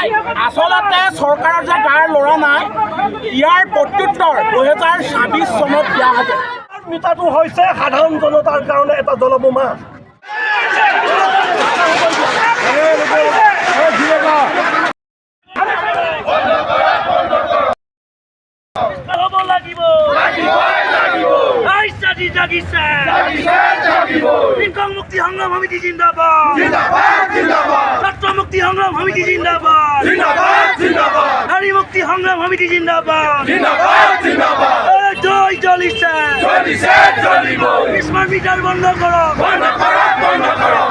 নহয়, আচলতে চৰকাৰৰ যে গাৰ ল'ৰা নাই, ইয়াৰ প্ৰত্যুত্তৰ 2026 চনত দিয়া হ'ব। মিটাৰটো হৈছে সাধাৰণ জনতাৰ কাৰণে এটা জলবোমা। মুক্তি সংগ্রাম সমিতি জিন্দাবাদ, ছাত্র মুক্তি সংগ্রাম সমিতি জিন্দাবাদ, নারী মুক্তি সংগ্রাম সমিতি জিন্দাবাদ, জয় জ্বলিছে, স্মার্ট মিটার বন্ধ করক,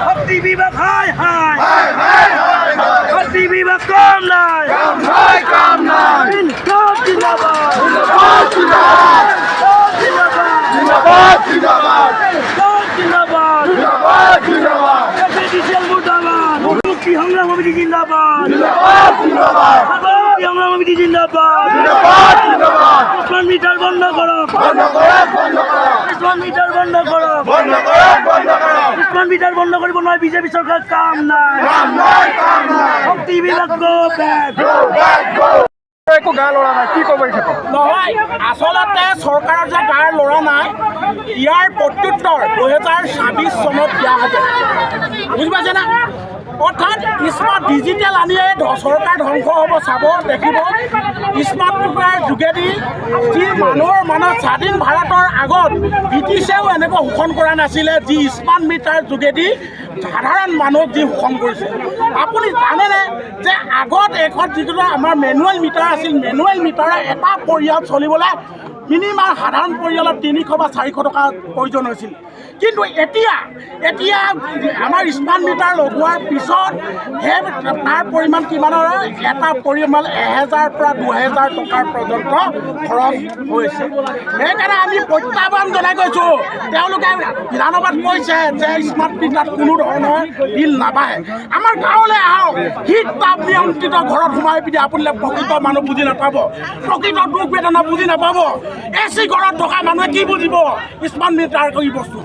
শক্তি বিভাগ হাই হাই, শক্তি বিভাগ কম নাই, জিন্দাবাদ, মুক্তি সংগ্রাম সমিতি জিন্দাবাদ, সংগ্রাম সমিতি জিন্দাবাদ, স্মার্ট মিটার বন্ধ করক, স্মার্ট মিটার বন্ধ করক, স্মার্ট মিটার বন্ধ কৰিব নহয় বিজেপি চৰকাৰ কাম নাই, শক্তি বিভাগ একো গা লৰা নাই, কি ক'ব এইটো? নহয়, আচলতে চৰকাৰৰ যে গাৰ ল'ৰা নাই, ইয়াৰ প্ৰত্যুত্তৰ 2026 চনত দিয়া হ'ব। বুজি পাইছে না? অৰ্থাৎ স্মাৰ্ট ডিজিটেল আনিয়ে চৰকাৰ ধ্বংস হ'ব, চাব দেখিব। স্মাৰ্ট মিটাৰ যোগেদি যি মানুহৰ মনত স্বাধীন ভাৰতৰ আগত ব্ৰিটিছেও এনেকৈ শোষণ কৰা নাছিলে, যি স্মাৰ্ট মিটাৰ যোগেদি সাধাৰণ মানুহক যি শোষণ কৰিছে। আপুনি জানেনে যে আগত এখন যিটো আমাৰ মেনুৱেল মিটাৰ আছিল, মেনুৱেল মিটাৰে এটা পৰিয়াল চলিবলৈ মিনিমাম সাধাৰণ পৰিয়ালত 300 বা 400 টকা প্ৰয়োজন হৈছিল। কিন্তু এতিয়া আমাৰ স্মাৰ্ট মিটাৰ লগোৱাৰ পিছত সেই তাৰ পৰিমাণ কিমানৰ, এটা পৰিমাণ 1000 পৰা 2000 টকাৰ পৰ্যন্ত খৰচ হৈছে। সেইকাৰণে আমি প্ৰত্যাহ্বান জনাই গৈছোঁ। তেওঁলোকে বিধানসভাত কৈছে যে স্মাৰ্ট মিটাৰত কোনো ধৰণৰ বিল নাবাঢ়ে। আমাৰ গাঁৱলৈ আহক, শীত তাপ নিয়ন্ত্ৰিত ঘৰত সোমাই পিনি আপোনালোকে প্ৰকৃত মানুহ বুজি নাপাব, প্ৰকৃত দুখ বেদনা বুজি নাপাব। AC ঘৰত থকা মানুহে কি বুজিব স্মাৰ্ট মিটাৰ কি বস্তু?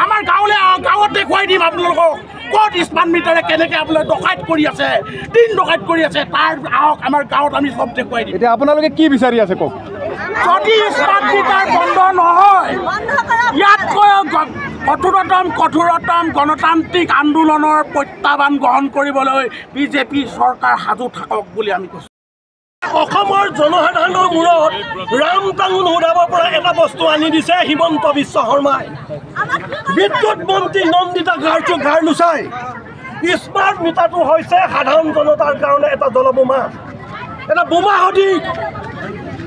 আমাৰ গাঁৱলৈ আহক, গাঁৱত দেখুৱাই দিম আপোনালোকক ক'ত স্মাৰ্ট মিটাৰে কেনেকৈ আপোনালোকে ডকাইত কৰি আছে, দিন ডকাইত কৰি আছে। তাৰ আহক, আমাৰ গাঁৱত আমি চব দেখুৱাই দিম। এতিয়া আপোনালোকে কি বিচাৰি আছে কওক? যদি স্মাৰ্ট মিটাৰ বন্ধ নহয়, ইয়াতকৈ কঠোৰতম গণতান্ত্ৰিক আন্দোলনৰ প্ৰত্যাহ্বান গ্ৰহণ কৰিবলৈ বিজেপি চৰকাৰ সাজু থাকক বুলি আমি কৈছোঁ। অসমৰ জনসাধাৰণৰ মূৰত ৰাম টাঙোন উৰাব পৰা এটা বস্তু আনি দিছে হিমন্ত বিশ্ব শৰ্মাই। বিদ্যুৎ মন্ত্ৰী নন্দিতা গাৰলুচাই স্মাৰ্ট মিটাৰটো হৈছে সাধাৰণ জনতাৰ কাৰণে এটা জলবোমা, এটা বোমা সদৃশ,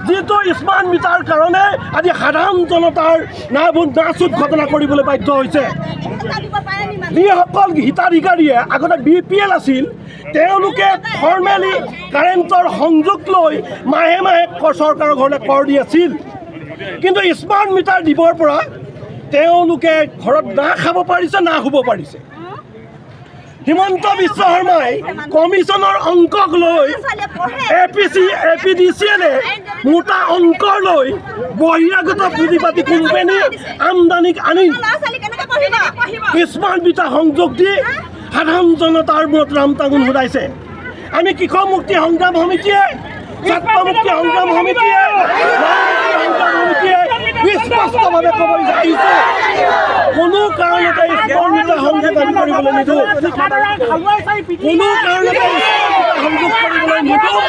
যিটো স্মাৰ্ট মিটাৰ কাৰণে আজি সাধাৰণ জনতাৰ নাচুত ঘটনা কৰিবলৈ বাধ্য হৈছে। যিসকল হিতাধিকাৰীয়ে আগতে BPL আছিল, তেওঁলোকে ফৰ্মেলি কাৰেণ্টৰ সংযোগ লৈ মাহে মাহে চৰকাৰৰ ঘৰলৈ কৰ দি আছিল। কিন্তু স্মাৰ্ট মিটাৰ দিবৰ পৰা তেওঁলোকে ঘৰত না খাব পাৰিছে, না শুব পাৰিছে। হিমন্ত বিশ্ব শৰ্মাই কমিশ্যনৰ অংকক লৈ APDCL-এ মোটা অংক লৈ বহিৰাগত পুঁজিপাতি কোম্পানী আমদানিক আনি স্মাৰ্ট মিটাৰ সংযোগ দি সাধাৰণ জনতাৰ মূৰত ৰাম টাঙোন ঘূৰাইছে। আমি কৃষক মুক্তি সংগ্ৰাম সমিতিয়ে, ছাত্ৰ মুক্তি সংগ্ৰাম সমিতিয়ে স্পষ্টভাৱে ক'ব বিচাৰিছোঁ, কোনো কাৰণতে স্মাৰ্ট মিটাৰ সংযোগ আমি কৰিবলৈ নিদিওঁ, কোনো কাৰণতে সংযোগ কৰিবলৈ নিদিওঁ।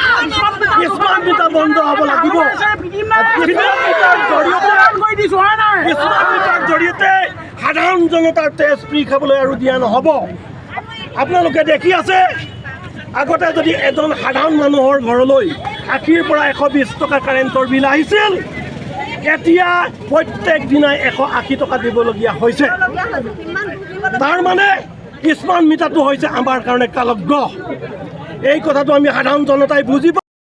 স্মাৰ্ট মিটাৰ বন্ধ হ'ব লাগিব। স্মাৰ্ট মিটাৰ জৰিয়তে সাধাৰণ জনতাৰ তেজ ফ্ৰী খাবলৈ আৰু দিয়া নহ'ব। আপোনালোকে দেখি আছে, আগতে যদি এজন সাধাৰণ মানুহৰ ঘৰলৈ 80ৰ পৰা 120 টকা কাৰেণ্টৰ বিল আহিছিল, এতিয়া প্ৰত্যেক দিনাই 180 টকা দিবলগীয়া হৈছে। তাৰ মানে স্মাৰ্ট মিটাৰটো হৈছে আমাৰ কাৰণে কালগ্ৰহ। এই কথাটো আমি সাধাৰণ জনতাই বুজি